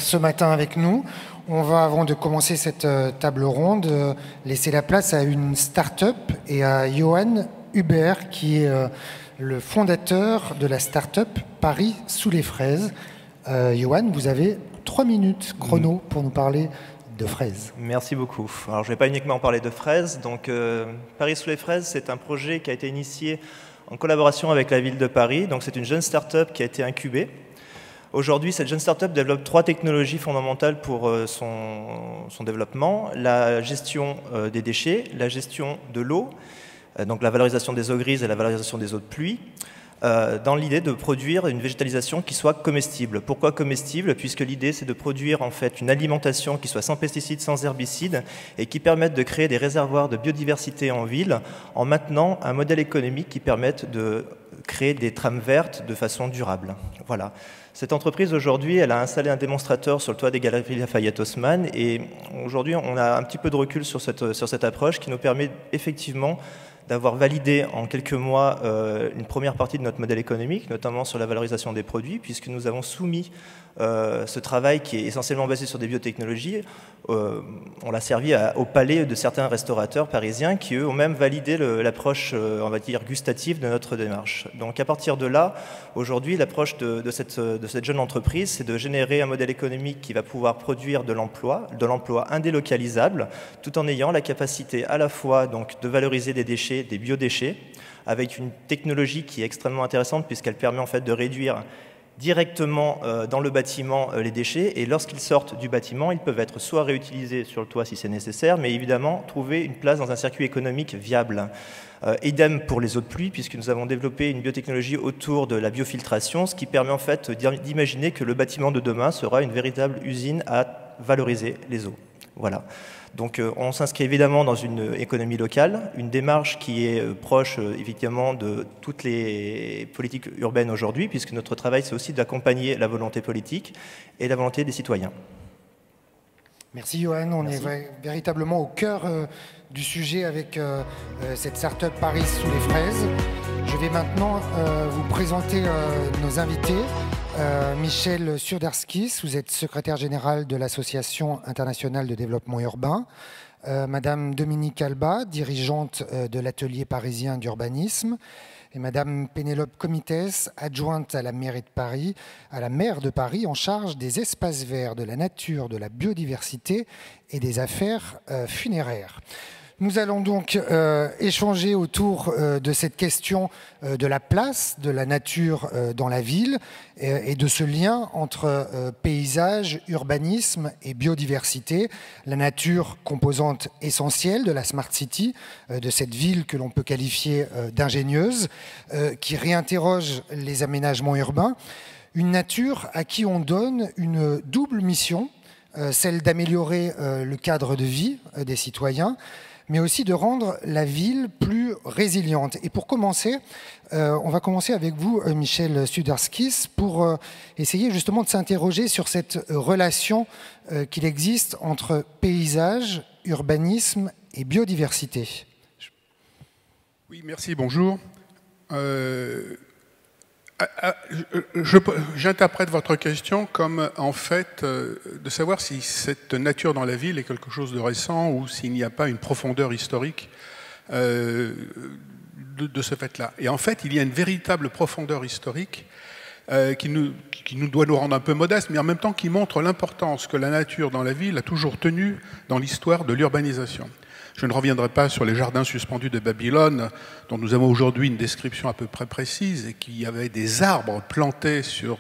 ce matin avec nous. On va, avant de commencer cette table ronde, laisser la place à une start-up et à Johan Hubert, qui est le fondateur de la start-up Paris sous les fraises. Johan, vous avez 3 minutes chrono pour nous parler de fraises. Merci beaucoup. Alors, je ne vais pas uniquement parler de fraises. Donc, Paris sous les fraises, c'est un projet qui a été initié en collaboration avec la ville de Paris. Donc, c'est une jeune start-up qui a été incubée. Aujourd'hui, cette jeune start-up développe 3 technologies fondamentales pour son développement. La gestion des déchets, la gestion de l'eau, donc la valorisation des eaux grises et la valorisation des eaux de pluie, dans l'idée de produire une végétalisation qui soit comestible. Pourquoi comestible? Puisque l'idée, c'est de produire en fait une alimentation qui soit sans pesticides, sans herbicides, et qui permette de créer des réservoirs de biodiversité en ville, en maintenant un modèle économique qui permette de créer des trames vertes de façon durable. Voilà. Cette entreprise, aujourd'hui, elle a installé un démonstrateur sur le toit des Galeries Lafayette Haussmann, et aujourd'hui, on a un petit peu de recul sur cette approche qui nous permet effectivement d'avoir validé en quelques mois une première partie de notre modèle économique, notamment sur la valorisation des produits, puisque nous avons soumis ce travail qui est essentiellement basé sur des biotechnologies, on l'a servi au palais de certains restaurateurs parisiens qui, eux, ont même validé l'approche, on va dire, gustative de notre démarche. Donc à partir de là, aujourd'hui, l'approche de cette jeune entreprise, c'est de générer un modèle économique qui va pouvoir produire de l'emploi indélocalisable, tout en ayant la capacité à la fois donc, de valoriser des déchets, des biodéchets, avec une technologie qui est extrêmement intéressante puisqu'elle permet en fait de réduire directement dans le bâtiment les déchets, et lorsqu'ils sortent du bâtiment, ils peuvent être soit réutilisés sur le toit si c'est nécessaire, mais évidemment trouver une place dans un circuit économique viable. Idem pour les eaux de pluie, puisque nous avons développé une biotechnologie autour de la biofiltration, ce qui permet en fait d'imaginer que le bâtiment de demain sera une véritable usine à valoriser les eaux. Voilà. Donc on s'inscrit évidemment dans une économie locale, une démarche qui est proche évidemment de toutes les politiques urbaines aujourd'hui, puisque notre travail c'est aussi d'accompagner la volonté politique et la volonté des citoyens. Merci Johan, on est véritablement au cœur du sujet avec cette start-up Paris sous les fraises. Je vais maintenant vous présenter nos invités. Michel Suderskis, vous êtes secrétaire général de l'Association internationale de développement urbain. Madame Dominique Alba, dirigeante de l'atelier parisien d'urbanisme. Et Madame Pénélope Comitès, adjointe à la mairie de Paris, à la maire de Paris, en charge des espaces verts, de la nature, de la biodiversité et des affaires funéraires. Nous allons donc échanger autour de cette question de la place de la nature dans la ville et de ce lien entre paysage, urbanisme et biodiversité. La nature, composante essentielle de la Smart City, de cette ville que l'on peut qualifier d'ingénieuse, qui réinterroge les aménagements urbains. Une nature à qui on donne une double mission, celle d'améliorer le cadre de vie des citoyens, mais aussi de rendre la ville plus résiliente. Et pour commencer, on va commencer avec vous, Michel Suderskis, pour essayer justement de s'interroger sur cette relation qu'il existe entre paysage, urbanisme et biodiversité. Oui, merci, bonjour. J'interprète votre question comme, en fait, de savoir si cette nature dans la ville est quelque chose de récent ou s'il n'y a pas une profondeur historique de ce fait-là. Et en fait, il y a une véritable profondeur historique qui doit nous rendre un peu modestes, mais en même temps qui montre l'importance que la nature dans la ville a toujours tenue dans l'histoire de l'urbanisation. Je ne reviendrai pas sur les jardins suspendus de Babylone, dont nous avons aujourd'hui une description à peu près précise, et qui avaient des arbres plantés sur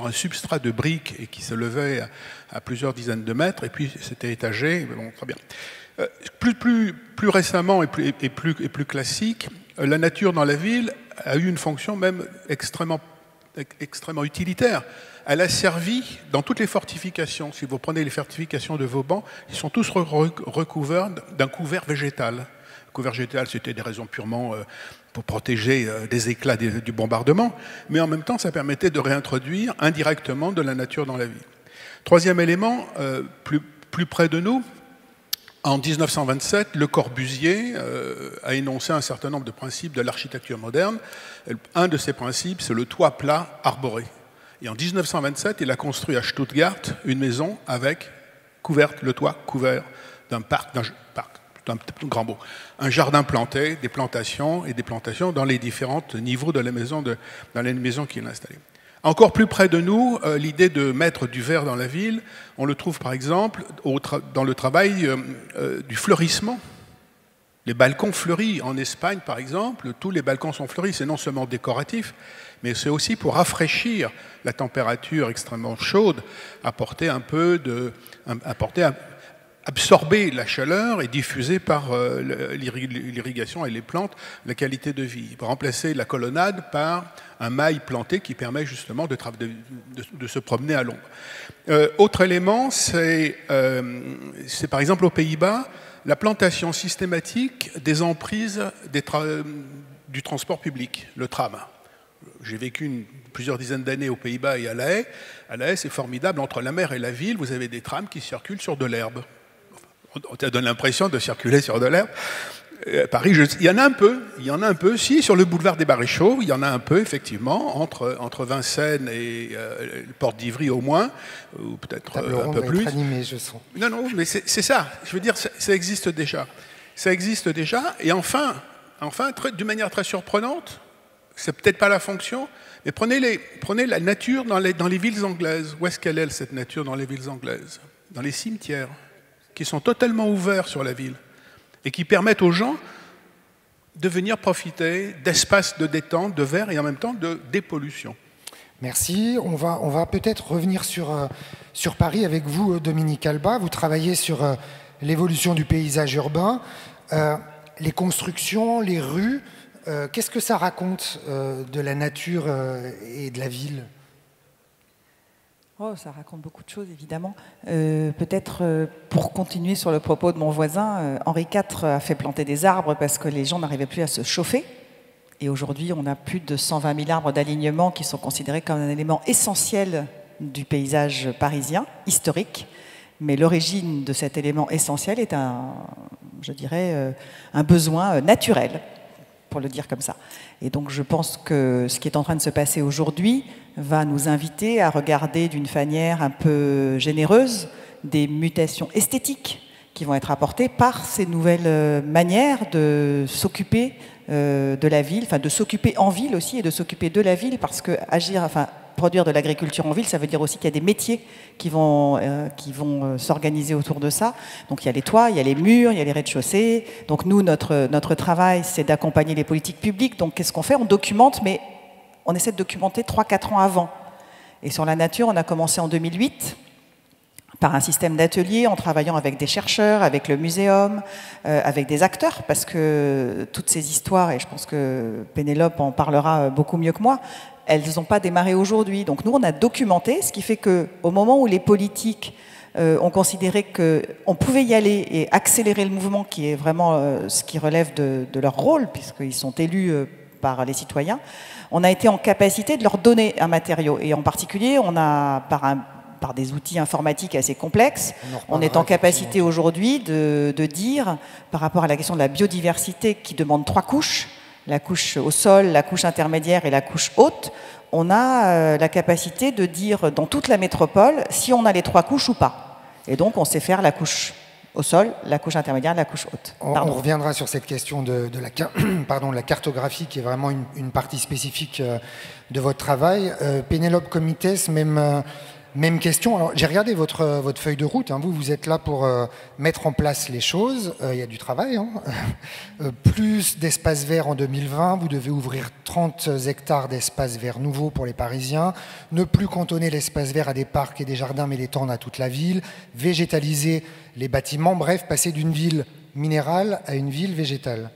un substrat de briques et qui se levaient à plusieurs dizaines de mètres, et puis c'était étagé. Bon, très bien. Plus récemment et plus classique, la nature dans la ville a eu une fonction même extrêmement utilitaire. Elle a servi dans toutes les fortifications. Si vous prenez les fortifications de Vauban, ils sont tous recouverts d'un couvert végétal. Le couvert végétal, c'était des raisons purement pour protéger des éclats du bombardement, mais en même temps, ça permettait de réintroduire indirectement de la nature dans la ville. Troisième élément, plus près de nous, en 1927, Le Corbusier a énoncé un certain nombre de principes de l'architecture moderne. Un de ces principes, c'est le toit plat arboré. Et en 1927, il a construit à Stuttgart une maison avec couverte, le toit couvert d'un parc, d'un grand mot, un jardin planté, des plantations et des plantations dans les différents niveaux de la maison, dans les maisons qu'il a installées. Encore plus près de nous, l'idée de mettre du vert dans la ville, on le trouve par exemple dans le travail du fleurissement. Les balcons fleuris en Espagne, par exemple, tous les balcons sont fleuris. C'est non seulement décoratif, mais c'est aussi pour rafraîchir la température extrêmement chaude, absorber la chaleur et diffuser par l'irrigation et les plantes la qualité de vie. Pour remplacer la colonnade par un mail planté qui permet justement de se promener à l'ombre. Autre élément, c'est par exemple aux Pays-Bas, la plantation systématique des emprises du transport public, le tram. J'ai vécu plusieurs dizaines d'années aux Pays-Bas et à La Haye. À La Haye, c'est formidable, entre la mer et la ville, vous avez des trams qui circulent sur de l'herbe. On donne l'impression de circuler sur de l'herbe. À Paris, il y en a un peu. Si, sur le boulevard des Maréchaux, il y en a un peu, effectivement, entre Vincennes et Porte d'Ivry au moins, ou peut-être un peu plus. Animé, je sens. Non, mais c'est ça. Je veux dire, ça existe déjà. Ça existe déjà. Et enfin, d'une manière très surprenante, c'est peut-être pas la fonction, mais prenez la nature dans les villes anglaises. Où est-ce qu'elle est, cette nature, dans les villes anglaises? Dans les cimetières, qui sont totalement ouverts sur la ville et qui permettent aux gens de venir profiter d'espaces de détente, de verre et en même temps de dépollution. Merci. On va peut-être revenir sur Paris avec vous, Dominique Alba. Vous travaillez sur l'évolution du paysage urbain, les constructions, les rues. Qu'est-ce que ça raconte de la nature et de la ville ? Oh, ça raconte beaucoup de choses, évidemment. Peut-être, pour continuer sur le propos de mon voisin, Henri IV a fait planter des arbres parce que les gens n'arrivaient plus à se chauffer. Et aujourd'hui, on a plus de 120 000 arbres d'alignement qui sont considérés comme un élément essentiel du paysage parisien, historique. Mais l'origine de cet élément essentiel est je dirais, un besoin naturel, pour le dire comme ça. Et donc je pense que ce qui est en train de se passer aujourd'hui va nous inviter à regarder d'une manière un peu généreuse des mutations esthétiques qui vont être apportées par ces nouvelles manières de s'occuper de la ville, enfin de s'occuper en ville aussi et de s'occuper de la ville, parce que produire de l'agriculture en ville, ça veut dire aussi qu'il y a des métiers qui vont s'organiser autour de ça. Donc il y a les toits, il y a les murs, il y a les rez-de-chaussée. Donc nous, notre travail, c'est d'accompagner les politiques publiques. Donc qu'est-ce qu'on fait? On documente, mais on essaie de documenter 3-4 ans avant. Et sur la nature, on a commencé en 2008 par un système d'ateliers, en travaillant avec des chercheurs, avec le muséum, avec des acteurs, parce que toutes ces histoires, et je pense que Pénélope en parlera beaucoup mieux que moi, elles n'ont pas démarré aujourd'hui. Donc nous, on a documenté, ce qui fait qu'au moment où les politiques ont considéré qu'on pouvait y aller et accélérer le mouvement, qui est vraiment ce qui relève de leur rôle, puisqu'ils sont élus par les citoyens, on a été en capacité de leur donner un matériau. Et en particulier, on a, par des outils informatiques assez complexes, on est en capacité aujourd'hui de dire, par rapport à la question de la biodiversité qui demande 3 couches, la couche au sol, la couche intermédiaire et la couche haute, on a la capacité de dire dans toute la métropole si on a les 3 couches ou pas. Et donc on sait faire la couche au sol, la couche intermédiaire, la couche haute. On reviendra sur cette question de la cartographie, qui est vraiment une partie spécifique de votre travail. Pénélope Comites, même question. Alors, j'ai regardé votre feuille de route. Hein. Vous êtes là pour mettre en place les choses. Il y a du travail. Hein. Plus d'espaces verts en 2020. Vous devez ouvrir 30 hectares d'espaces verts nouveaux pour les Parisiens. Ne plus cantonner l'espace vert à des parcs et des jardins, mais l'étendre à toute la ville. Végétaliser les bâtiments. Bref, passer d'une ville minérale à une ville végétale.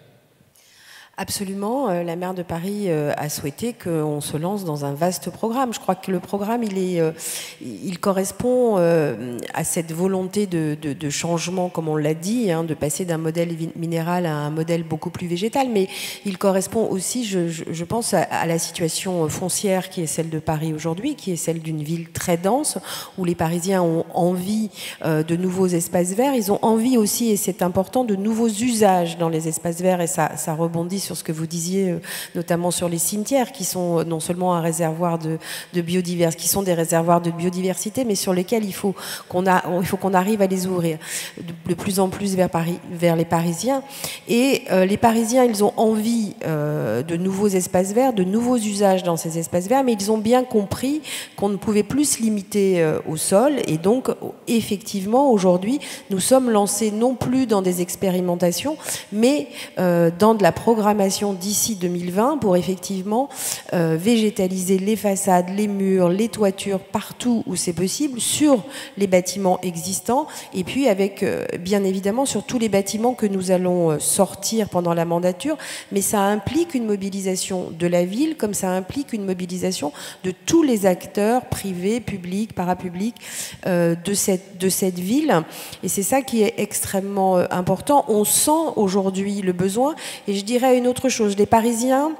Absolument. La maire de Paris a souhaité qu'on se lance dans un vaste programme. Je crois que le programme, il correspond à cette volonté de changement, comme on l'a dit, hein, de passer d'un modèle minéral à un modèle beaucoup plus végétal. Mais il correspond aussi, je pense, à la situation foncière qui est celle de Paris aujourd'hui, qui est celle d'une ville très dense, où les Parisiens ont envie de nouveaux espaces verts. Ils ont envie aussi, et c'est important, de nouveaux usages dans les espaces verts. Et ça rebondit sur ce que vous disiez, notamment sur les cimetières, qui sont non seulement un réservoir de biodiversité, qui sont des réservoirs de biodiversité, mais sur lesquels il faut qu'on arrive à les ouvrir de plus en plus vers les Parisiens. Et les Parisiens, ils ont envie de nouveaux espaces verts, de nouveaux usages dans ces espaces verts, mais ils ont bien compris qu'on ne pouvait plus se limiter au sol. Et donc, effectivement, aujourd'hui, nous sommes lancés non plus dans des expérimentations, mais dans de la programmation d'ici 2020 pour effectivement végétaliser les façades, les murs, les toitures, partout où c'est possible, sur les bâtiments existants, et puis avec, bien évidemment, sur tous les bâtiments que nous allons sortir pendant la mandature, mais ça implique une mobilisation de la ville, comme ça implique une mobilisation de tous les acteurs privés, publics, parapublics de cette ville. Et c'est ça qui est extrêmement important. On sent aujourd'hui le besoin. Et je dirais une autre chose. Les Parisiens,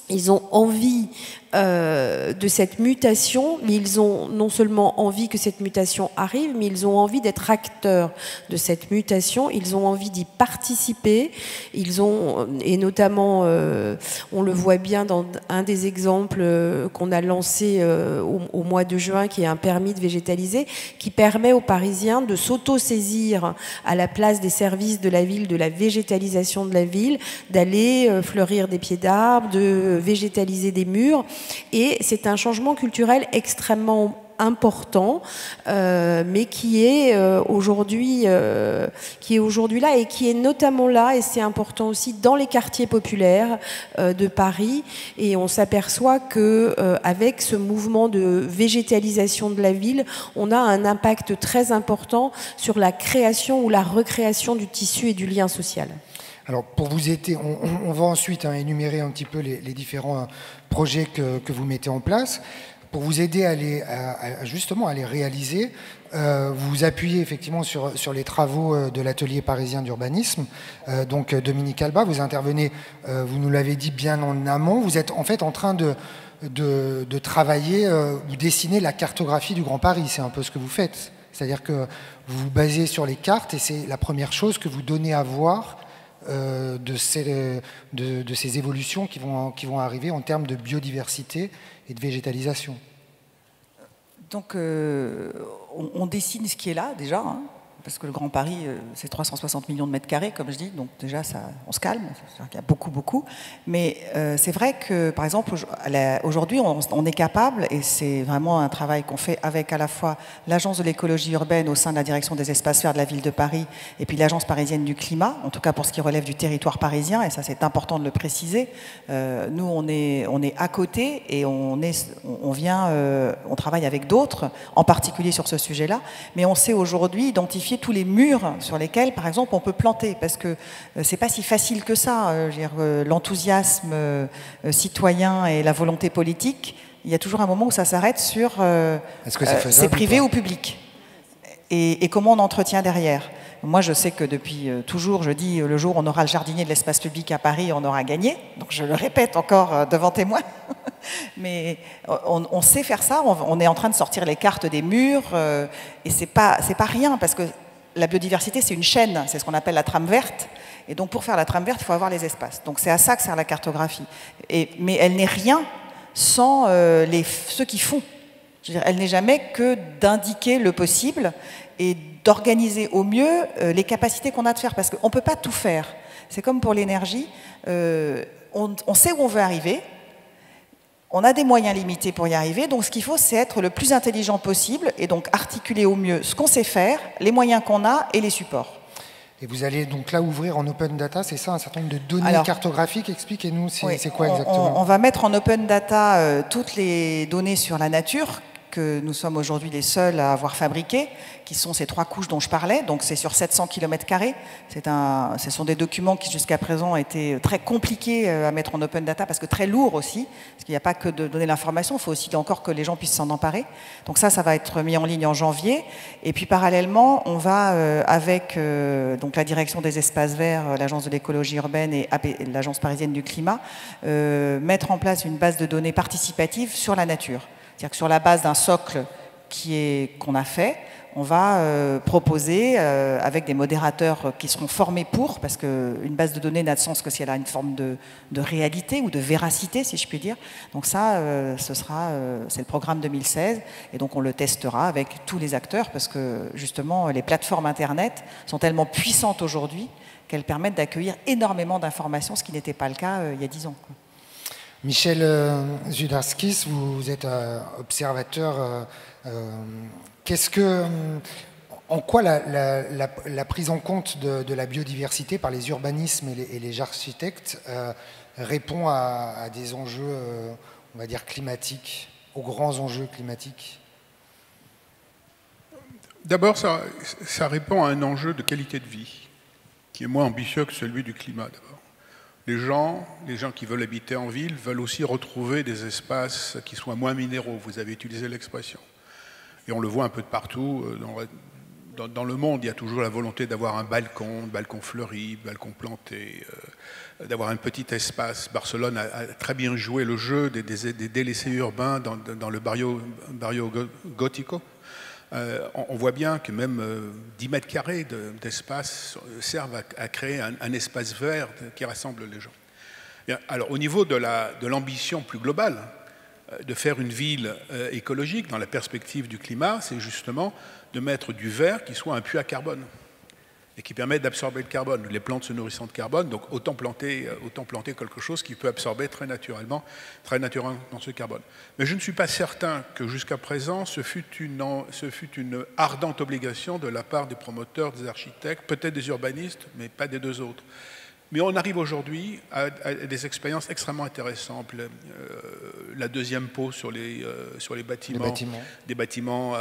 ils ont envie de cette mutation, mais ils ont non seulement envie que cette mutation arrive, mais ils ont envie d'être acteurs de cette mutation, ils ont envie d'y participer, et notamment, on le voit bien dans un des exemples qu'on a lancé au mois de juin, qui est un permis de végétaliser, qui permet aux Parisiens de s'auto-saisir à la place des services de la ville, de la végétalisation de la ville, d'aller fleurir des pieds d'arbres, de végétaliser des murs. Et c'est un changement culturel extrêmement important, mais qui est aujourd'hui là, et qui est notamment là, et c'est important aussi, dans les quartiers populaires de Paris. Et on s'aperçoit que avec ce mouvement de végétalisation de la ville, on a un impact très important sur la création ou la recréation du tissu et du lien social. Alors, pour vous aider, on va ensuite énumérer un petit peu les différents projets que vous mettez en place. Pour vous aider justement à les réaliser, vous vous appuyez effectivement sur les travaux de l'atelier parisien d'urbanisme. Donc, Dominique Alba, vous intervenez, vous nous l'avez dit, bien en amont. Vous êtes en fait en train de travailler ou dessiner la cartographie du Grand Paris. C'est un peu ce que vous faites. C'est-à-dire que vous vous basez sur les cartes et c'est la première chose que vous donnez à voir de ces évolutions qui vont arriver en termes de biodiversité et de végétalisation. Donc, on dessine ce qui est là, déjà, hein, parce que le Grand Paris, c'est 360 millions de mètres carrés, comme je dis, donc déjà, on se calme, il y a beaucoup. Mais c'est vrai que, par exemple, aujourd'hui, on est capable, et c'est vraiment un travail qu'on fait avec à la fois l'Agence de l'écologie urbaine au sein de la direction des espaces verts de la ville de Paris, et puis l'Agence parisienne du climat, en tout cas pour ce qui relève du territoire parisien, et ça c'est important de le préciser. Nous, on est à côté, et on travaille avec d'autres, en particulier sur ce sujet-là, mais on sait aujourd'hui identifier tous les murs sur lesquels, par exemple, on peut planter, parce que c'est pas si facile que ça. L'enthousiasme citoyen et la volonté politique, il y a toujours un moment où ça s'arrête sur c'est privé ou public, et comment on entretient derrière. Moi, je sais que depuis toujours, je dis, le jour où on aura le jardinier de l'espace public à Paris, on aura gagné. Donc, je le répète encore devant témoins. Mais on sait faire ça. On est en train de sortir les cartes des murs. Et c'est pas rien, parce que la biodiversité, c'est une chaîne. C'est ce qu'on appelle la trame verte. Et donc, pour faire la trame verte, il faut avoir les espaces. Donc, c'est à ça que sert la cartographie. Mais elle n'est rien sans ceux qui font. Je veux dire, elle n'est jamais que d'indiquer le possible et d'organiser au mieux les capacités qu'on a de faire, parce qu'on ne peut pas tout faire. C'est comme pour l'énergie, on sait où on veut arriver, on a des moyens limités pour y arriver, donc ce qu'il faut, c'est être le plus intelligent possible, et donc articuler au mieux ce qu'on sait faire, les moyens qu'on a et les supports. Et vous allez donc là ouvrir en open data, c'est ça, un certain nombre de données cartographiques. Expliquez-nous, c'est quoi exactement? On va mettre en open data toutes les données sur la nature, que nous sommes aujourd'hui les seuls à avoir fabriqué, qui sont ces 3 couches dont je parlais. Donc c'est sur 700 km². Ce sont des documents qui jusqu'à présent étaient très compliqués à mettre en open data, parce que très lourds aussi, parce qu'il n'y a pas que de donner l'information, il faut aussi encore que les gens puissent s'en emparer. Donc ça va être mis en ligne en janvier. Et puis parallèlement, on va avec donc la direction des espaces verts, l'Agence de l'écologie urbaine et l'Agence parisienne du climat, mettre en place une base de données participative sur la nature. C'est-à-dire que sur la base d'un socle qu'on a fait, on va proposer avec des modérateurs qui seront formés pour, parce qu'une base de données n'a de sens que si elle a une forme de réalité ou de véracité, si je puis dire. Donc ça, c'est le programme 2016, et donc on le testera avec tous les acteurs, parce que justement, les plateformes Internet sont tellement puissantes aujourd'hui qu'elles permettent d'accueillir énormément d'informations, ce qui n'était pas le cas il y a 10 ans. Michel Zudarskis, vous êtes observateur. En quoi la prise en compte de la biodiversité par les urbanismes et les architectes répond à des enjeux, on va dire, climatiques, aux grands enjeux climatiques? D'abord, ça répond à un enjeu de qualité de vie, qui est moins ambitieux que celui du climat, d'abord. Les gens qui veulent habiter en ville veulent aussi retrouver des espaces qui soient moins minéraux, vous avez utilisé l'expression. Et on le voit un peu de partout. Dans le monde, il y a toujours la volonté d'avoir un balcon fleuri, balcon planté, d'avoir un petit espace. Barcelone a très bien joué le jeu des délaissés urbains dans le barrio Gótico. On voit bien que même 10 mètres carrés d'espace servent à créer un espace vert qui rassemble les gens. Bien, alors, au niveau de l'ambition plus globale, de faire une ville écologique dans la perspective du climat, c'est justement de mettre du vert qui soit un puits à carbone et qui permet d'absorber le carbone. Les plantes se nourrissant de carbone, donc autant planter quelque chose qui peut absorber très naturellement dans ce carbone. Mais je ne suis pas certain que jusqu'à présent, ce fut une ardente obligation de la part des promoteurs, des architectes, peut-être des urbanistes, mais pas des deux autres. Mais on arrive aujourd'hui à des expériences extrêmement intéressantes. La deuxième peau sur les bâtiments, des bâtiments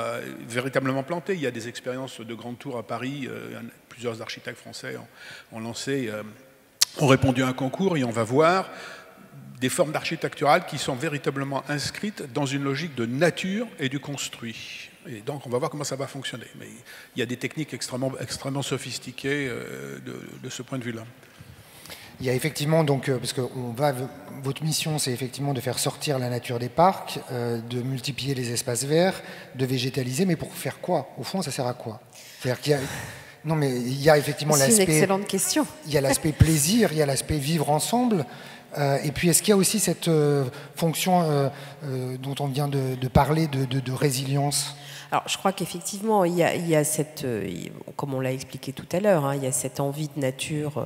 véritablement plantés. Il y a des expériences de grandes tours à Paris. Plusieurs architectes français ont répondu à un concours et on va voir des formes d'architecturales qui sont véritablement inscrites dans une logique de nature et du construit. Et donc, on va voir comment ça va fonctionner. Mais il y a des techniques extrêmement sophistiquées de ce point de vue-là. Il y a effectivement, donc, parce que votre mission, c'est effectivement de faire sortir la nature des parcs, de multiplier les espaces verts, de végétaliser, mais pour faire quoi? Au fond, ça sert à quoi? C'est-à-dire qu'il y a... Non, mais il y a effectivement l'aspect... C'est une excellente question. Il y a l'aspect plaisir, il y a l'aspect vivre ensemble, et puis est-ce qu'il y a aussi cette fonction dont on vient de parler, de résilience? Alors, je crois qu'effectivement, il y a cette, comme on l'a expliqué tout à l'heure, il y a cette envie de nature,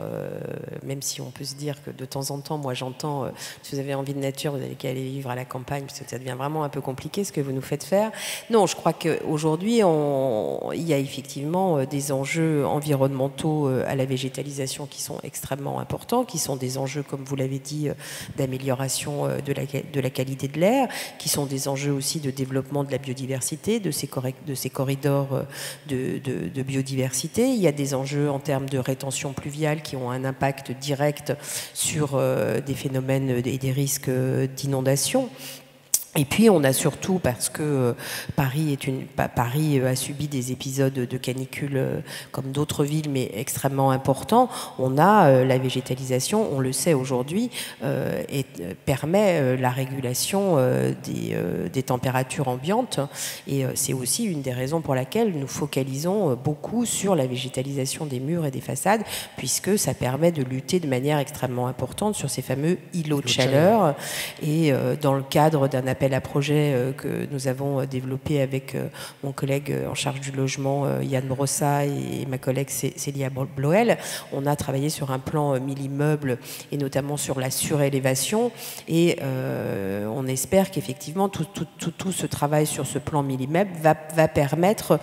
même si on peut se dire que de temps en temps, moi j'entends, si vous avez envie de nature, vous allez aller vivre à la campagne, parce que ça devient vraiment un peu compliqué ce que vous nous faites faire. Non, je crois qu'aujourd'hui, il y a effectivement des enjeux environnementaux à la végétalisation qui sont extrêmement importants, qui sont des enjeux, comme vous l'avez dit, d'amélioration de la qualité de l'air, qui sont des enjeux aussi de développement de la biodiversité, de ces corridors de biodiversité. Il y a des enjeux en termes de rétention pluviale qui ont un impact direct sur des phénomènes et des risques d'inondation. Et puis on a surtout, parce que Paris a subi des épisodes de canicule comme d'autres villes, mais extrêmement importants, on a la végétalisation, on le sait aujourd'hui, et permet la régulation des températures ambiantes. Et c'est aussi une des raisons pour laquelle nous focalisons beaucoup sur la végétalisation des murs et des façades, puisque ça permet de lutter de manière extrêmement importante sur ces fameux îlots de chaleur. Et dans le cadre d'un appel à projet que nous avons développé avec mon collègue en charge du logement, Yann Brossa, et ma collègue Célia Bloel, on a travaillé sur un plan 1000 immeubles et notamment sur la surélévation. Et on espère qu'effectivement tout ce travail sur ce plan 1000 immeubles va permettre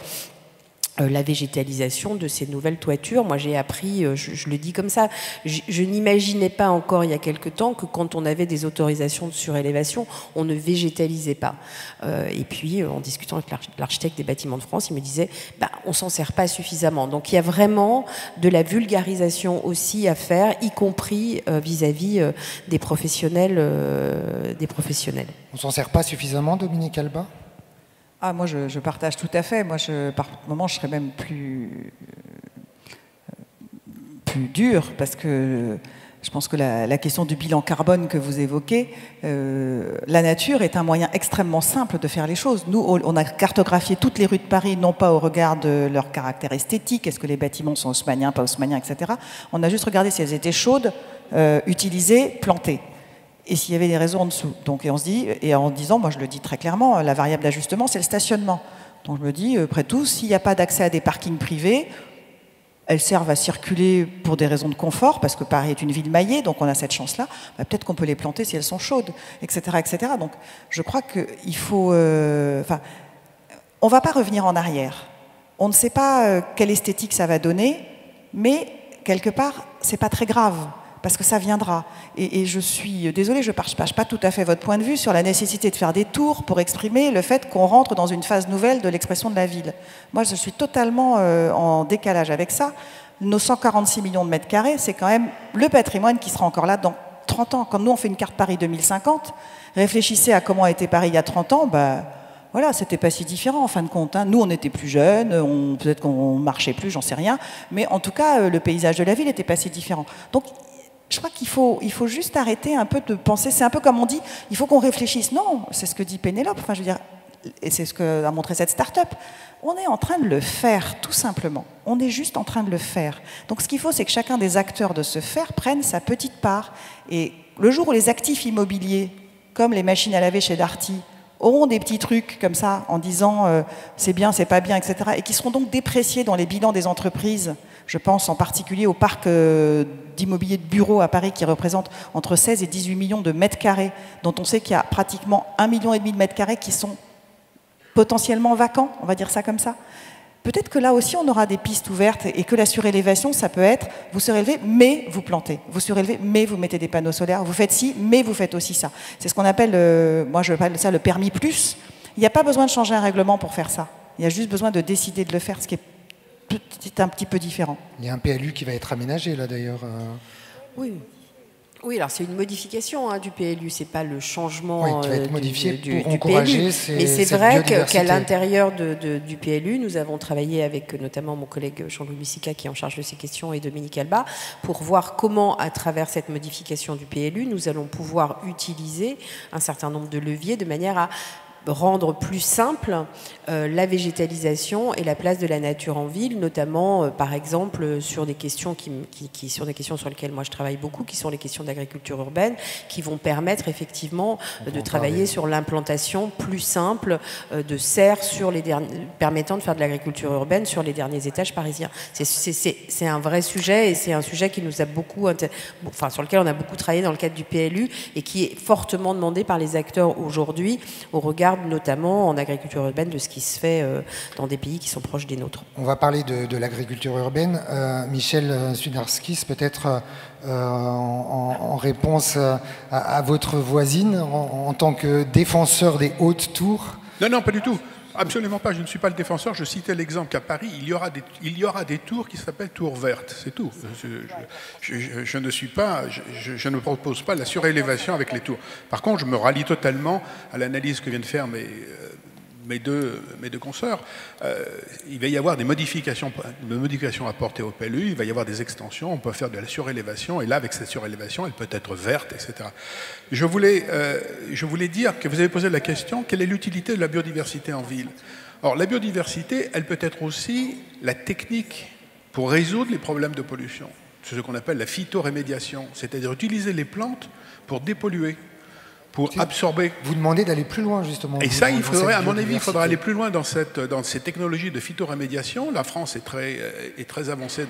la végétalisation de ces nouvelles toitures. Moi, j'ai appris, je le dis comme ça, je n'imaginais pas encore il y a quelque temps que quand on avait des autorisations de surélévation, on ne végétalisait pas. Et puis, en discutant avec l'architecte des bâtiments de France, il me disait, on s'en sert pas suffisamment. Donc, il y a vraiment de la vulgarisation aussi à faire, y compris vis-à-vis des professionnels. On s'en sert pas suffisamment, Dominique Alba? Ah, moi, je partage tout à fait. Moi, par moment, je serais même plus dur, parce que Je pense que la question du bilan carbone que vous évoquez, la nature est un moyen extrêmement simple de faire les choses. Nous, on a cartographié toutes les rues de Paris, non pas au regard de leur caractère esthétique, est-ce que les bâtiments sont haussmanniens, pas haussmanniens, etc. On a juste regardé si elles étaient chaudes, utilisées, plantées. Et s'il y avait des réseaux en dessous. Donc, et on se dit, et en disant, moi je le dis très clairement, la variable d'ajustement, c'est le stationnement. Donc je me dis, après tout, s'il n'y a pas d'accès à des parkings privés, elles servent à circuler pour des raisons de confort, parce que Paris est une ville maillée, donc on a cette chance-là. Bah, peut-être qu'on peut les planter si elles sont chaudes, etc., etc. Donc je crois qu'il faut... on ne va pas revenir en arrière. On ne sait pas quelle esthétique ça va donner, mais quelque part, ce n'est pas très grave, parce que ça viendra. Et je suis désolée, je ne partage pas tout à fait votre point de vue sur la nécessité de faire des tours pour exprimer le fait qu'on rentre dans une phase nouvelle de l'expression de la ville. Moi, je suis totalement en décalage avec ça. Nos 146 millions de mètres carrés, c'est quand même le patrimoine qui sera encore là dans 30 ans. Quand nous, on fait une carte Paris 2050, réfléchissez à comment était Paris il y a 30 ans, voilà, c'était pas si différent en fin de compte. Hein. Nous, on était plus jeunes, peut-être qu'on marchait plus, j'en sais rien, mais en tout cas, le paysage de la ville n'était pas si différent. Donc, je crois qu'il faut juste arrêter un peu de penser. C'est un peu comme on dit, il faut qu'on réfléchisse. Non, c'est ce que dit Pénélope. Enfin, je veux dire, et c'est ce qu'a montré cette start-up. On est en train de le faire, tout simplement. On est juste en train de le faire. Donc, ce qu'il faut, c'est que chacun des acteurs de ce faire prenne sa petite part. Et le jour où les actifs immobiliers, comme les machines à laver chez Darty, auront des petits trucs comme ça, en disant c'est bien, c'est pas bien, etc., et qui seront donc dépréciés dans les bilans des entreprises. Je pense en particulier au parc d'immobilier de bureaux à Paris qui représente entre 16 et 18 millions de mètres carrés, dont on sait qu'il y a pratiquement 1,5 million de mètres carrés qui sont potentiellement vacants, on va dire ça comme ça. Peut-être que là aussi on aura des pistes ouvertes et que la surélévation, ça peut être vous surélevez mais vous plantez, vous surélevez mais vous mettez des panneaux solaires, vous faites ci mais vous faites aussi ça. C'est ce qu'on appelle, moi je appelle ça le permis plus. Il n'y a pas besoin de changer un règlement pour faire ça. Il y a juste besoin de décider de le faire, ce qui est un petit peu différent. Il y a un PLU qui va être aménagé là d'ailleurs. Oui, alors c'est une modification du PLU, c'est pas le changement qui va être modifié du pour encourager PLU. Mais c'est vrai qu'à l'intérieur du PLU, nous avons travaillé avec notamment mon collègue Jean-Louis Missica qui est en charge de ces questions et Dominique Alba pour voir comment, à travers cette modification du PLU, nous allons pouvoir utiliser un certain nombre de leviers de manière à rendre plus simple la végétalisation et la place de la nature en ville, notamment par exemple sur des questions sur lesquelles moi je travaille beaucoup, qui sont les questions d'agriculture urbaine, qui vont permettre effectivement de travailler sur l'implantation plus simple de serres permettant de faire de l'agriculture urbaine sur les derniers étages parisiens. C'est un vrai sujet et c'est un sujet qui nous a sur lequel on a beaucoup travaillé dans le cadre du PLU et qui est fortement demandé par les acteurs aujourd'hui au regard notamment en agriculture urbaine de ce qui se fait dans des pays qui sont proches des nôtres. On va parler de l'agriculture urbaine. Michel Sudarskis, peut-être en réponse à votre voisine, en tant que défenseur des hautes tours. Non, pas du tout. Absolument pas, je ne suis pas le défenseur. Je citais l'exemple qu'à Paris, il y aura des tours qui s'appellent tours vertes, c'est tout. Je ne propose pas la surélévation avec les tours. Par contre, je me rallie totalement à l'analyse que viennent de faire mes deux consoeurs. Il va y avoir des modifications apportées au PLU, il va y avoir des extensions, on peut faire de la surélévation, et là, avec cette surélévation, elle peut être verte, etc. Je voulais dire que vous avez posé la question, quelle est l'utilité de la biodiversité en ville? Or, la biodiversité, elle peut être aussi la technique pour résoudre les problèmes de pollution. C'est ce qu'on appelle la phytorémédiation, c'est-à-dire utiliser les plantes pour dépolluer, pour absorber. Vous demandez d'aller plus loin, justement. Et ça, à mon avis, il faudra aller plus loin dans ces technologies de phytorémédiation. La France est très avancée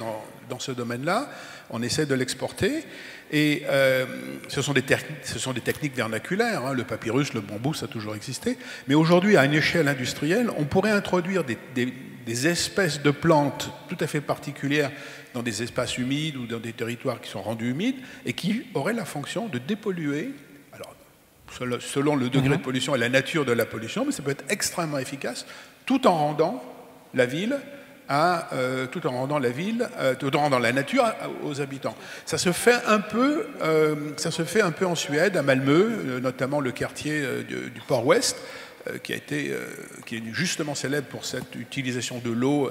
dans ce domaine-là. On essaie de l'exporter. Et ce sont des techniques vernaculaires. Hein. Le papyrus, le bambou, ça a toujours existé. Mais aujourd'hui, à une échelle industrielle, on pourrait introduire des espèces de plantes tout à fait particulières dans des espaces humides ou dans des territoires qui sont rendus humides et qui auraient la fonction de dépolluer, selon le degré de pollution et la nature de la pollution, mais ça peut être extrêmement efficace, tout en rendant la nature aux habitants. Ça se fait un peu en Suède, à Malmö, notamment le quartier du Port-Ouest, qui est justement célèbre pour cette utilisation de l'eau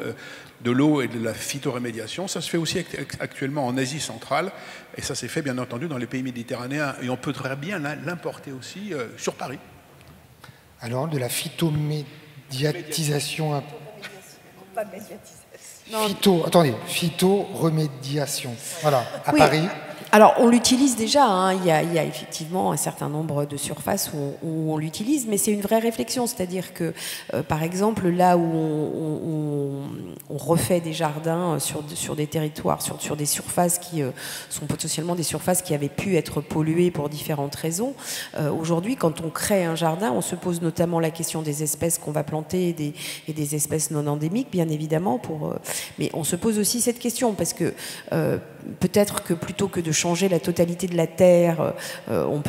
et de la phytoremédiation. Ça se fait aussi actuellement en Asie centrale, et ça s'est fait bien entendu dans les pays méditerranéens, et on peut très bien l'importer aussi sur Paris. Alors, de la phytomédiatisation... Pas médiatisation. Phytoremédiation, voilà, à Oui. Paris. Alors, on l'utilise déjà, hein. Il y a effectivement un certain nombre de surfaces où on l'utilise, mais c'est une vraie réflexion, c'est-à-dire que, par exemple, là où on refait des jardins sur des territoires, sur des surfaces qui sont potentiellement des surfaces qui avaient pu être polluées pour différentes raisons, aujourd'hui, quand on crée un jardin, on se pose notamment la question des espèces qu'on va planter et des espèces non endémiques, bien évidemment, mais on se pose aussi cette question, parce que peut-être que plutôt que de changer la totalité de la terre, on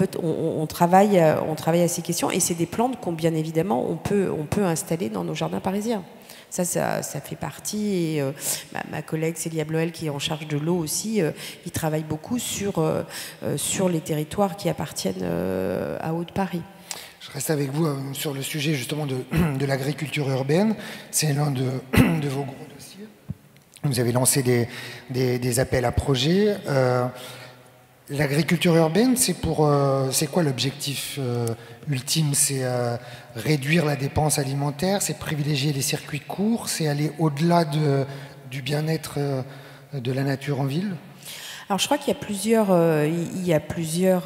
travaille à ces questions, et c'est des plantes qu'on, bien évidemment, on peut installer dans nos jardins parisiens. Ça fait partie, et ma collègue Célia Bloel, qui est en charge de l'eau aussi, il travaille beaucoup sur les territoires qui appartiennent à Haute-Paris. Je reste avec vous sur le sujet justement de l'agriculture urbaine. C'est l'un de vos gros dossiers. Vous avez lancé des appels à projets. L'agriculture urbaine, c'est quoi l'objectif ultime? C'est réduire la dépense alimentaire, c'est privilégier les circuits courts, c'est aller au-delà du bien-être de la nature en ville? Alors je crois qu'il y a plusieurs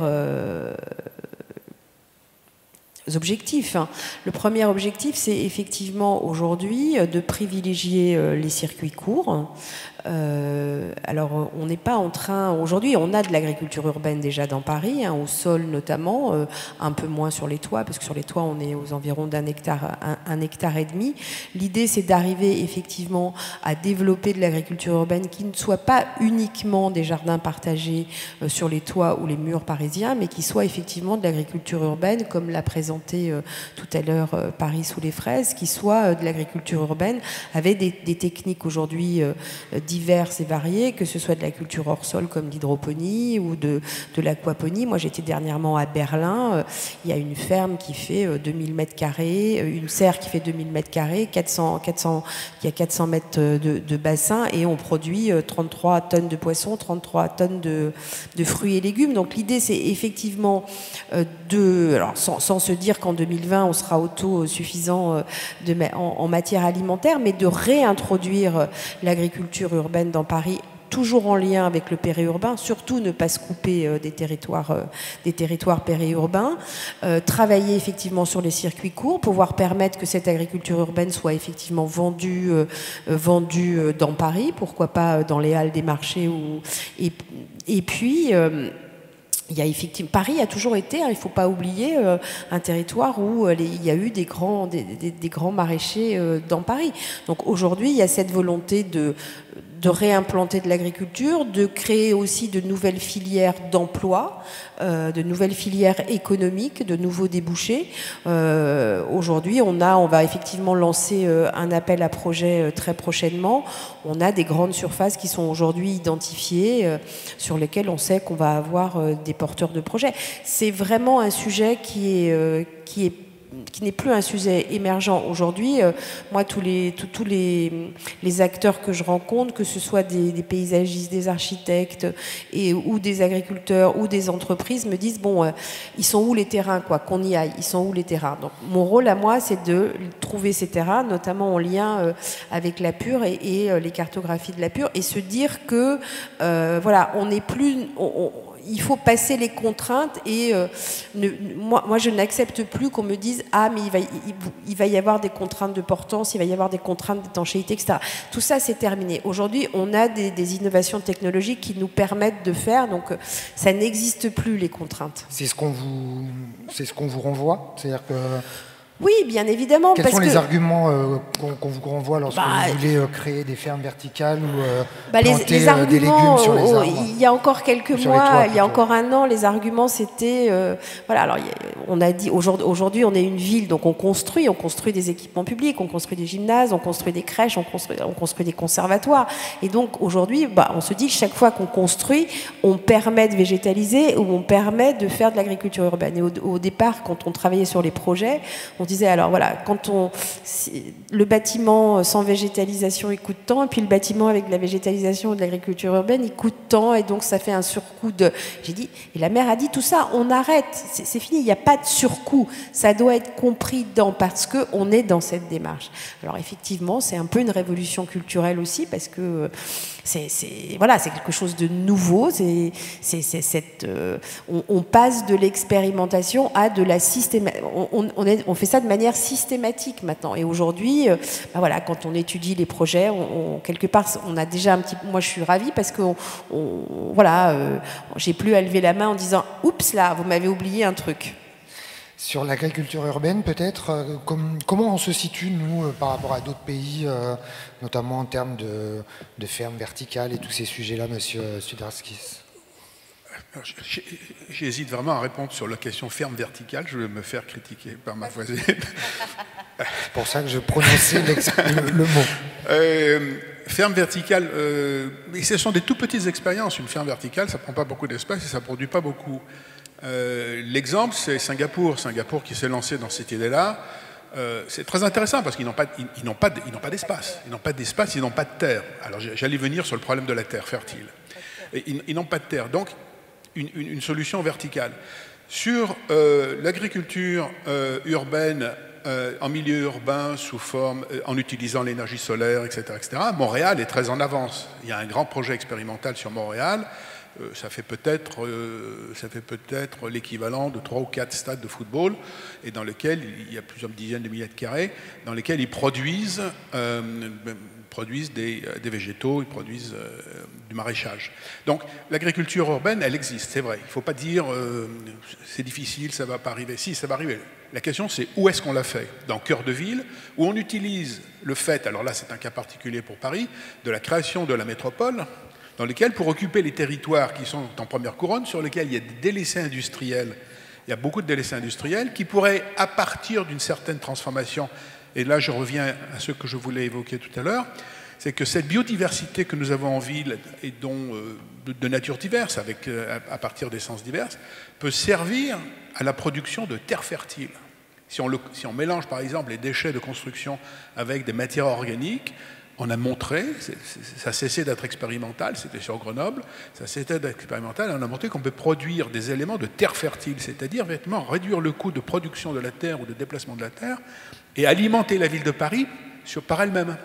objectifs. Le premier objectif, c'est effectivement aujourd'hui de privilégier les circuits courts. Alors, on n'est pas en train... Aujourd'hui, on a de l'agriculture urbaine déjà dans Paris, au sol notamment, un peu moins sur les toits, parce que sur les toits, on est aux environs d'un hectare, un hectare et demi. L'idée, c'est d'arriver effectivement à développer de l'agriculture urbaine qui ne soit pas uniquement des jardins partagés sur les toits ou les murs parisiens, mais qui soit effectivement de l'agriculture urbaine, comme l'a présenté tout à l'heure Paris sous les fraises, qui soit de l'agriculture urbaine avec des techniques aujourd'hui diverses et variées, que ce soit de la culture hors sol comme l'hydroponie ou de l'aquaponie. Moi, j'étais dernièrement à Berlin. Il y a une ferme qui fait 2000 mètres carrés, une serre qui fait 2000 mètres carrés, il y a 400 mètres de bassin, et on produit 33 tonnes de poissons, 33 tonnes de fruits et légumes. Donc l'idée, c'est effectivement alors sans se dire qu'en 2020, on sera autosuffisant en matière alimentaire, mais de réintroduire l'agriculture urbaine dans Paris, toujours en lien avec le périurbain, surtout ne pas se couper des territoires périurbains, travailler effectivement sur les circuits courts, pouvoir permettre que cette agriculture urbaine soit effectivement vendue dans Paris, pourquoi pas dans les halles des marchés, et puis... il y a effectivement, Paris a toujours été, il ne faut pas oublier, un territoire où il y a eu des grands maraîchers dans Paris. Donc aujourd'hui, il y a cette volonté de réimplanter de l'agriculture, de créer aussi de nouvelles filières d'emploi, de nouvelles filières économiques, de nouveaux débouchés. Aujourd'hui, on va effectivement lancer un appel à projet très prochainement. On a des grandes surfaces qui sont aujourd'hui identifiées, sur lesquelles on sait qu'on va avoir des porteurs de projets. C'est vraiment un sujet qui n'est plus un sujet émergent aujourd'hui. Moi, tous les acteurs que je rencontre, que ce soit des paysagistes, des architectes ou des agriculteurs ou des entreprises, me disent bon, ils sont où les terrains, quoi, qu'on y aille, ils sont où les terrains. Donc mon rôle à moi, c'est de trouver ces terrains, notamment en lien avec la Pure et les cartographies de la Pure, et se dire que voilà, on n'est plus... il faut passer les contraintes, et moi je n'accepte plus qu'on me dise ah mais il va y avoir des contraintes de portance, il va y avoir des contraintes d'étanchéité, etc. Tout ça c'est terminé. Aujourd'hui on a des innovations technologiques qui nous permettent de faire, donc ça n'existe plus les contraintes. C'est ce qu'on vous renvoie, c'est-à-dire que... Oui, bien évidemment. Quels sont les arguments qu'on vous renvoie lorsque vous voulez créer des fermes verticales ou planter des légumes sur les arbres? Il y a encore quelques mois, il y a encore un an, les arguments c'était... voilà, alors on a dit, aujourd'hui on est une ville, donc on construit des équipements publics, on construit des gymnases, on construit des crèches, on construit des conservatoires. Et donc aujourd'hui, on se dit que chaque fois qu'on construit, on permet de végétaliser ou on permet de faire de l'agriculture urbaine. Et au départ, quand on travaillait sur les projets, on disait disait, alors voilà, le bâtiment sans végétalisation, il coûte tant, et puis le bâtiment avec de la végétalisation ou de l'agriculture urbaine, il coûte tant, et donc ça fait un surcoût de... J'ai dit, et la maire a dit, tout ça, on arrête, c'est fini, il n'y a pas de surcoût, ça doit être compris parce qu'on est dans cette démarche. Alors effectivement, c'est un peu une révolution culturelle aussi, parce que c'est quelque chose de nouveau, on passe de l'expérimentation à de la on fait ça de manière systématique maintenant. Et aujourd'hui, voilà, quand on étudie les projets, quelque part, on a déjà un petit... Moi, je suis ravie parce que j'ai plus à lever la main en disant « Oups, là, vous m'avez oublié un truc ». Sur l'agriculture urbaine, peut-être, comment on se situe, nous, par rapport à d'autres pays, notamment en termes de fermes verticales et tous ces sujets-là, monsieur Sudarskis? J'hésite vraiment à répondre sur la question ferme verticale. Je vais me faire critiquer par ma voisine. C'est pour ça que je prononçais le mot. Ferme verticale, mais ce sont des tout petites expériences. Une ferme verticale, ça ne prend pas beaucoup d'espace et ça ne produit pas beaucoup. L'exemple, c'est Singapour. Singapour qui s'est lancé dans cette idée-là. C'est très intéressant parce qu'ils n'ont pas d'espace. Ils n'ont pas d'espace, ils n'ont pas de terre. Alors j'allais venir sur le problème de la terre fertile. Ils n'ont pas de terre. Donc, une solution verticale. Sur l'agriculture urbaine, en milieu urbain, en utilisant l'énergie solaire, etc., Montréal est très en avance. Il y a un grand projet expérimental sur Montréal. Ça fait peut-être l'équivalent de 3 ou 4 stades de football, et dans lesquels il y a plusieurs dizaines de milliers de carrés, dans lesquels ils produisent des végétaux, ils produisent du maraîchage. Donc l'agriculture urbaine, elle existe, c'est vrai. Il ne faut pas dire c'est difficile, ça ne va pas arriver. Si, ça va arriver. La question, c'est où est-ce qu'on l'a fait? Dans le cœur de ville, où on utilise le fait, alors là c'est un cas particulier pour Paris, de la création de la métropole, dans lesquels, pour occuper les territoires qui sont en première couronne, sur lesquels il y a des délaissés industriels, il y a beaucoup de délaissés industriels qui pourraient, à partir d'une certaine transformation, et là je reviens à ce que je voulais évoquer tout à l'heure, c'est que cette biodiversité que nous avons en ville et dont de nature diverse, à partir d'essences diverses, peut servir à la production de terres fertiles. Si on mélange par exemple les déchets de construction avec des matières organiques, on a montré, ça cessait d'être expérimental, c'était sur Grenoble, ça cessait d'être expérimental, et on a montré qu'on peut produire des éléments de terre fertile, c'est-à-dire véritablement réduire le coût de production de la terre ou de déplacement de la terre et alimenter la ville de Paris par elle-même.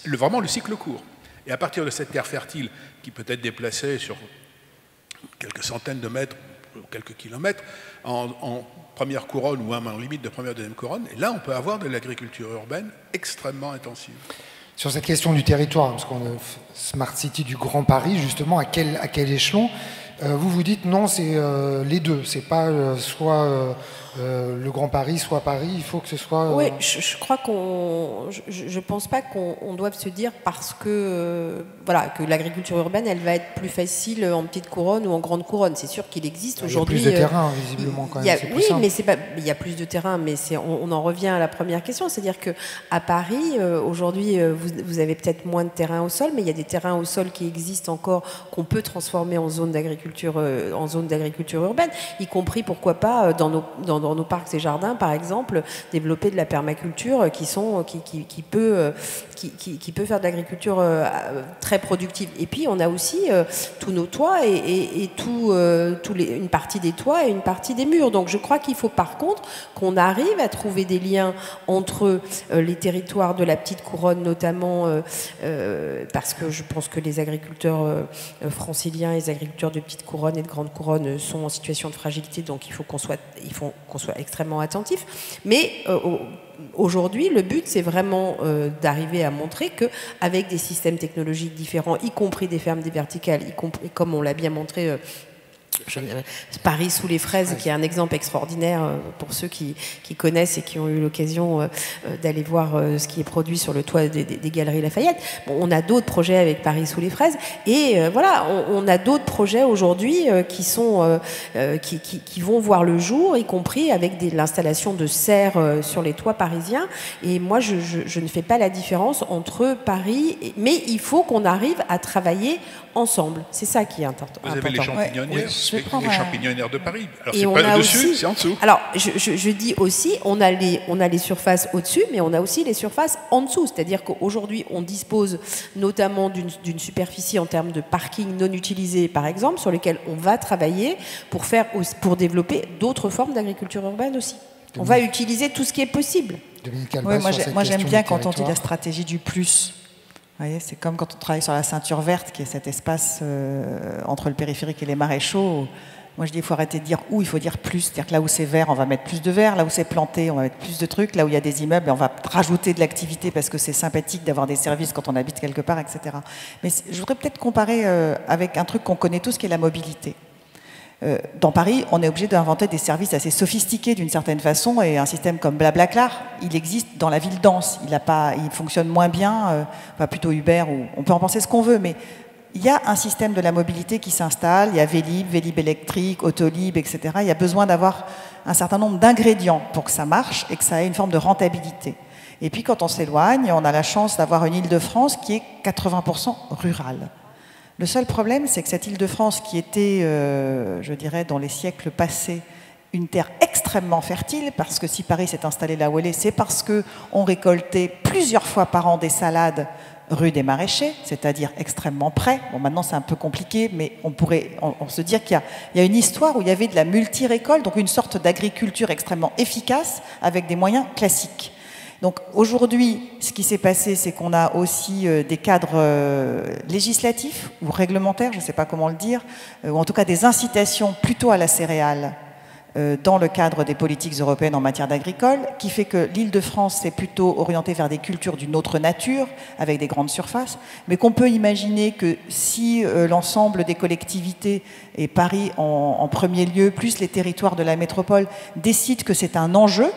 Vraiment le cycle court. Et à partir de cette terre fertile, qui peut être déplacée sur quelques centaines de mètres, ou quelques kilomètres, en première couronne ou en limite de première, deuxième couronne, et là on peut avoir de l'agriculture urbaine extrêmement intensive. Sur cette question du territoire, parce qu'on est Smart City du Grand Paris, justement, à quel échelon vous dites non, c'est les deux, c'est pas soit le Grand Paris, soit Paris, il faut que ce soit... Oui, je crois je pense pas qu'on doive se dire parce que, que l'agriculture urbaine, elle va être plus facile en petite couronne ou en grande couronne. C'est sûr qu'il existe aujourd'hui... Il y a plus de terrain, visiblement, quand même. Oui, mais il y a plus de terrain, mais on en revient à la première question, c'est-à-dire qu'à Paris, aujourd'hui, vous avez peut-être moins de terrain au sol, mais il y a des terrains au sol qui existent encore, qu'on peut transformer en zone d'agriculture urbaine, y compris, pourquoi pas, dans nos parcs et jardins, par exemple, développer de la permaculture qui peut faire de l'agriculture très productive. Et puis, on a aussi tous nos toits et une partie des toits et une partie des murs. Donc, je crois qu'il faut, par contre, qu'on arrive à trouver des liens entre les territoires de la petite couronne, notamment, parce que je pense que les agriculteurs franciliens et les agriculteurs de petite couronne et de grande couronne sont en situation de fragilité, donc il faut qu'on soit extrêmement attentif. Mais aujourd'hui, le but, c'est vraiment d'arriver à montrer qu'avec des systèmes technologiques différents, y compris des fermes verticales, y compris, comme on l'a bien montré, Paris sous les fraises, qui est un exemple extraordinaire pour ceux qui connaissent et qui ont eu l'occasion d'aller voir ce qui est produit sur le toit des Galeries Lafayette. Bon, on a d'autres projets avec Paris sous les fraises, et on a d'autres projets aujourd'hui qui vont voir le jour, y compris avec l'installation de serres sur les toits parisiens. Et moi, je ne fais pas la différence entre Paris, mais il faut qu'on arrive à travailler ensemble. C'est ça qui est important. Vous avez les champignonniers. Oui. les champignonnaires de Paris. Alors, c'est pas au-dessus, c'est en dessous. Alors, je dis aussi, on a les surfaces au-dessus, mais on a aussi les surfaces en dessous. C'est-à-dire qu'aujourd'hui, on dispose notamment d'une superficie en termes de parking non utilisé, par exemple, sur lesquels on va travailler pour développer d'autres formes d'agriculture urbaine aussi. On va utiliser tout ce qui est possible. Ouais, moi j'aime bien quand on dit la stratégie du plus. Vous voyez, c'est comme quand on travaille sur la ceinture verte, qui est cet espace entre le périphérique et les maréchaux. Moi je dis il faut arrêter de dire où, il faut dire plus. C'est-à-dire que là où c'est vert, on va mettre plus de vert. Là où c'est planté, on va mettre plus de trucs. Là où il y a des immeubles, on va rajouter de l'activité parce que c'est sympathique d'avoir des services quand on habite quelque part, etc. Mais je voudrais peut-être comparer avec un truc qu'on connaît tous, qui est la mobilité. Dans Paris, on est obligé d'inventer des services assez sophistiqués d'une certaine façon, et un système comme Blablacar, il existe dans la ville dense. Il fonctionne moins bien, enfin plutôt Uber, ou on peut en penser ce qu'on veut, mais il y a un système de la mobilité qui s'installe. Il y a Vélib, Vélib électrique, Autolib, etc. Il y a besoin d'avoir un certain nombre d'ingrédients pour que ça marche et que ça ait une forme de rentabilité. Et puis quand on s'éloigne, on a la chance d'avoir une Île-de-France qui est 80% rurale. Le seul problème, c'est que cette Île-de-France, qui était, je dirais, dans les siècles passés, une terre extrêmement fertile, parce que si Paris s'est installé là où elle est, c'est parce qu'on récoltait plusieurs fois par an des salades rue des Maraîchers, c'est-à-dire extrêmement près. Bon, maintenant c'est un peu compliqué, mais on pourrait se dire qu'il y a une histoire où il y avait de la multi-récolte, donc une sorte d'agriculture extrêmement efficace avec des moyens classiques. Donc aujourd'hui, ce qui s'est passé, c'est qu'on a aussi des cadres législatifs ou réglementaires, je ne sais pas comment le dire, ou en tout cas des incitations plutôt à la céréale dans le cadre des politiques européennes en matière d'agricole, qui fait que l'Île-de-France s'est plutôt orientée vers des cultures d'une autre nature, avec des grandes surfaces, mais qu'on peut imaginer que si l'ensemble des collectivités, et Paris en premier lieu, plus les territoires de la métropole, décident que c'est un enjeu,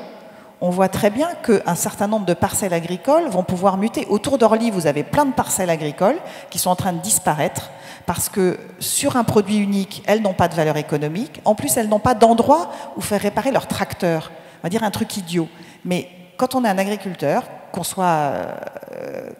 on voit très bien qu'un certain nombre de parcelles agricoles vont pouvoir muter. Autour d'Orly, vous avez plein de parcelles agricoles qui sont en train de disparaître parce que sur un produit unique, elles n'ont pas de valeur économique. En plus, elles n'ont pas d'endroit où faire réparer leurs tracteurs. On va dire un truc idiot. Mais quand on est un agriculteur, qu'on soit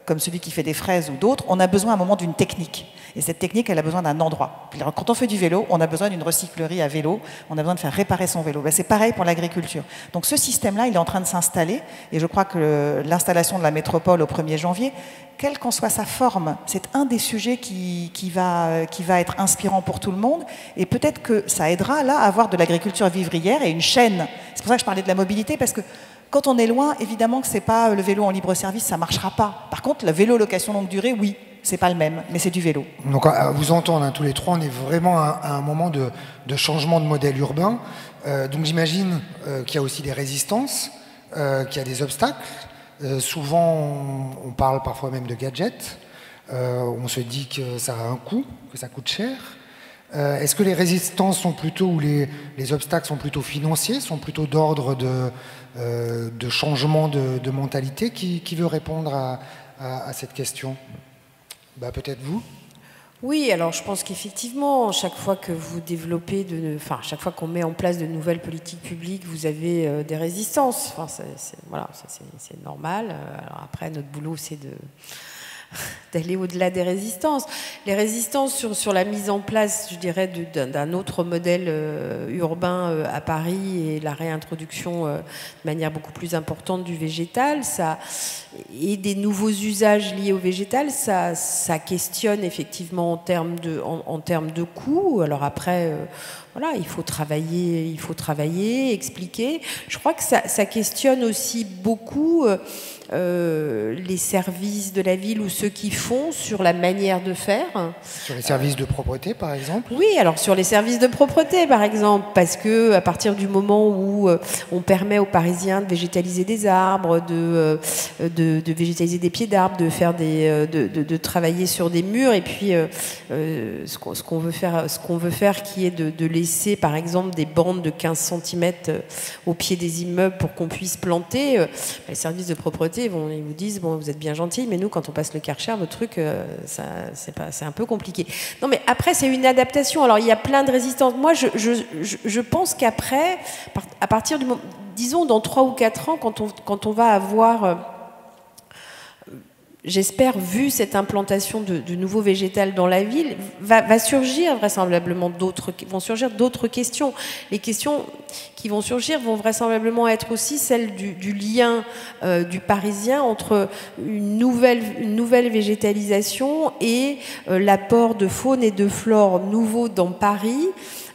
comme celui qui fait des fraises ou d'autres, on a besoin à un moment d'une technique. Et cette technique, elle a besoin d'un endroit. Puis, quand on fait du vélo, on a besoin d'une recyclerie à vélo, on a besoin de faire réparer son vélo. Ben, c'est pareil pour l'agriculture. Donc ce système-là, il est en train de s'installer, et je crois que l'installation de la métropole au 1er janvier, quelle qu'en soit sa forme, c'est un des sujets qui va être inspirant pour tout le monde, et peut-être que ça aidera là à avoir de l'agriculture vivrière et une chaîne. C'est pour ça que je parlais de la mobilité, parce que quand on est loin, évidemment que c'est pas le vélo en libre service, ça marchera pas. Par contre, la vélo location longue durée, oui. C'est pas le même, mais c'est du vélo. Donc à vous entendre, hein, tous les trois, on est vraiment à un moment de changement de modèle urbain. Donc j'imagine qu'il y a aussi des résistances, qu'il y a des obstacles. Souvent, on parle parfois même de gadgets. On se dit que ça a un coût, que ça coûte cher. Est-ce que les résistances sont plutôt, ou les obstacles sont plutôt financiers, sont plutôt d'ordre de changement de mentalité? Qui veut répondre à cette question? Bah, peut-être vous. Oui, alors je pense qu'effectivement, chaque fois que vous développez, chaque fois qu'on met en place de nouvelles politiques publiques, vous avez des résistances. Enfin, c'est normal. Alors après, notre boulot, c'est d'aller au-delà des résistances. Les résistances sur la mise en place, je dirais, d'un autre modèle urbain à Paris et la réintroduction de manière beaucoup plus importante du végétal, et des nouveaux usages liés au végétal, ça questionne effectivement en termes de coûts. Alors après, voilà, il faut travailler, expliquer. Je crois que ça questionne aussi beaucoup les services de la ville ou ceux qui font sur la manière de faire. Sur les services de propreté, par exemple? Oui, alors sur les services de propreté, par exemple, parce que à partir du moment où on permet aux Parisiens de végétaliser des arbres, de végétaliser des pieds d'arbres, de faire de travailler sur des murs, et puis ce qu'on veut faire, qui est de laisser, par exemple, des bandes de 15 cm au pied des immeubles pour qu'on puisse planter. Les services de propreté, ils vous disent, bon, vous êtes bien gentils, mais nous, quand on passe le Karcher, votre truc, c'est un peu compliqué. Non, mais après, c'est une adaptation. Alors, il y a plein de résistances. Moi, je pense qu'après, à partir du moment, disons, dans 3 ou 4 ans, quand on va avoir j'espère, vu cette implantation de nouveaux végétales dans la ville, va surgir vraisemblablement vont surgir d'autres questions. Les questions qui vont surgir vont vraisemblablement être aussi celles du lien du Parisien entre une nouvelle végétalisation et l'apport de faune et de flore nouveaux dans Paris.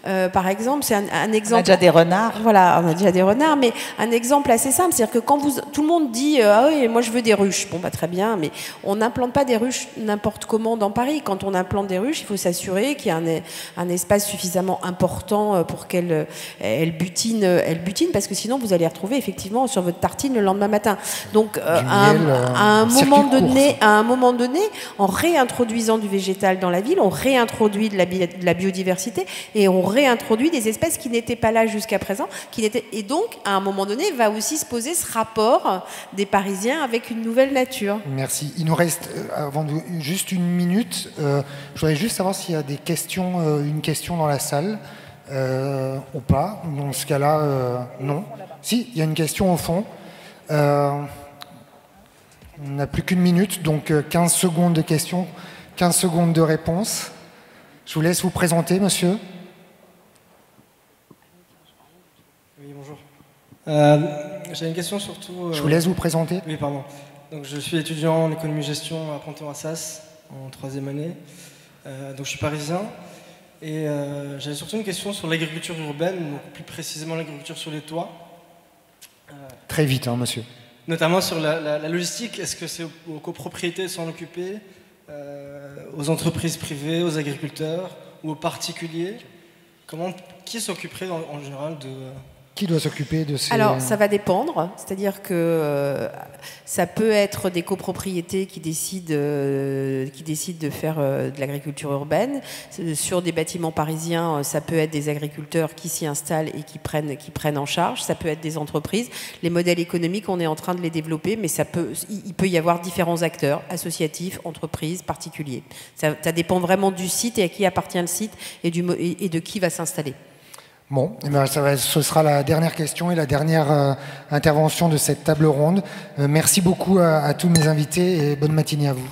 Par exemple, c'est un exemple. On a déjà des renards. Voilà, on a déjà des renards, mais un exemple assez simple, c'est-à-dire que quand tout le monde dit ah oui, moi je veux des ruches, bon bah très bien, mais on n'implante pas des ruches n'importe comment dans Paris. Quand on implante des ruches, il faut s'assurer qu'il y a un espace suffisamment important pour qu'elles butinent, parce que sinon vous allez les retrouver effectivement sur votre tartine le lendemain matin. Donc à un moment donné, en réintroduisant du végétal dans la ville, on réintroduit de la biodiversité et on réintroduit des espèces qui n'étaient pas là jusqu'à présent, et donc, à un moment donné, va aussi se poser ce rapport des Parisiens avec une nouvelle nature. Merci. Il nous reste juste une minute. Je voudrais juste savoir s'il y a des questions, une question dans la salle ou pas. Dans ce cas-là, non. Si, il y a une question au fond. On n'a plus qu'une minute, donc 15 secondes de questions, 15 secondes de réponse. Je vous laisse vous présenter, monsieur. Oui, bonjour. J'ai une question surtout... Je vous laisse vous présenter. Oui, pardon. Donc, je suis étudiant en économie-gestion à Panthéon-Assas, en 3e année. Donc, je suis parisien. Et j'avais surtout une question sur l'agriculture urbaine, donc plus précisément l'agriculture sur les toits. Très vite, hein, monsieur. Notamment sur la logistique. Est-ce que c'est aux copropriétés de s'en occuper, aux entreprises privées, aux agriculteurs ou aux particuliers? Qui s'occuperait en général de... Qui doit s'occuper de ces... Alors, ça va dépendre. C'est-à-dire que ça peut être des copropriétés qui décident de faire de l'agriculture urbaine. Sur des bâtiments parisiens, ça peut être des agriculteurs qui s'y installent et qui prennent en charge. Ça peut être des entreprises. Les modèles économiques, on est en train de les développer, mais il peut y avoir différents acteurs, associatifs, entreprises, particuliers. Ça dépend vraiment du site et à qui appartient le site et de qui va s'installer. Bon, eh bien, ce sera la dernière question et la dernière intervention de cette table ronde. Merci beaucoup à tous mes invités et bonne matinée à vous.